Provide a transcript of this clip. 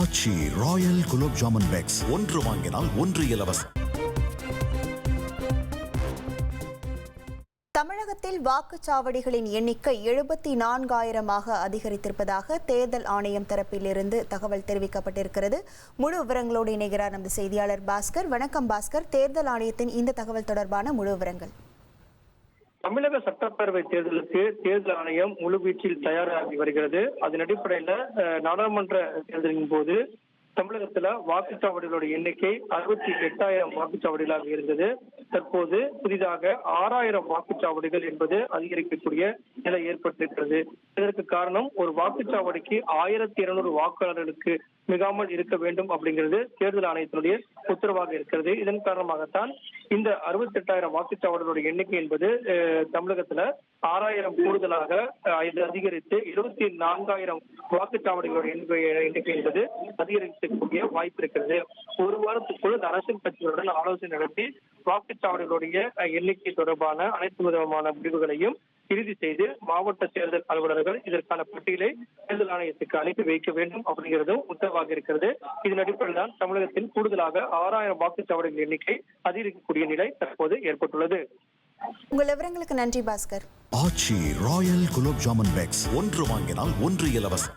ஆச்சி Royal gulab jamun packs ஒன்று வாங்கினால் ஒன்று இலவசம். தமிழகத்தில் வாக்குச்சாவடிகளின் எண்ணிக்கை 74,000 அதிகரித்திருப்பதாக தேர்தல் ஆணையம் தரப்பிலிருந்து தகவல் தெரிவிக்கப்பட்டிருக்கிறது. முழு விவரங்களோடு இணைகிறார் நமது செய்தியாளர் பாஸ்கர். வணக்கம் பாஸ்கர், தேர்தல் ஆணையத்தின் இந்த தகவல் தொடர்பான முழு விவரங்கள். தமிழக சட்டப்பேரவை தேர்தலுக்கு தேர்தல் ஆணையம் முழுவீச்சில் தயாராகி வருகிறது. அதன் அடிப்படையில் நாடாளுமன்ற தேர்தலின் போது தமிழகத்துல வாக்குச்சாவடிகளுடைய எண்ணிக்கை 68,000 வாக்குச்சாவடிகளாக இருந்தது. தற்போது புதிதாக 6,000 வாக்குச்சாவடிகள் என்பது அதிகரிக்கக்கூடிய நிலை ஏற்பட்டிருக்கிறது. இதற்கு காரணம் ஒரு வாக்குச்சாவடிக்கு 1,200 வாக்காளர்களுக்கு மிகாமல் இருக்க வேண்டும் அப்படிங்கிறது தேர்தல் ஆணையத்தினுடைய உத்தரவாக இருக்கிறது. இதன் காரணமாகத்தான் இந்த 68,000 வாக்குச்சாவடிகளுடைய எண்ணிக்கை என்பது தமிழகத்துல 6,000 கூடுதலாக அதிகரித்து 24,000 வாக்குச்சாவடிகளுடைய எண்ணிக்கை என்பது அதிகரிக்கக்கூடிய வாய்ப்பு இருக்கிறது. ஒரு வாரத்துக்குள் அரசியல் கட்சிகளுடன் ஆலோசனை நடத்தி வாக்குச்சாவடிகளுடைய எண்ணிக்கை தொடர்பான அனைத்து விதமான முடிவுகளையும் இறுதி செய்து மாவட்ட தேர்தல் அலுவலர்கள் இதற்கான பட்டியலை தேர்தல் ஆணையத்துக்கு அனுப்பி வைக்க வேண்டும் அப்படிங்கிறதும் உத்தரவாக இருக்கிறது. இதன் அடிப்படையில் தான் தமிழகத்தில் கூடுதலாக 6,000 வாக்குச்சாவடிகள் எண்ணிக்கை அதிகரிக்கக்கூடிய நிலை தற்போது ஏற்பட்டுள்ளது. உங்கள் விவரங்களுக்கு நன்றி பாஸ்கர். ஆச்சி ராயல் குலோப் ஜாமுன் பேக்ஸ் ஒன்று வாங்கினால் ஒன்று இலவசம்.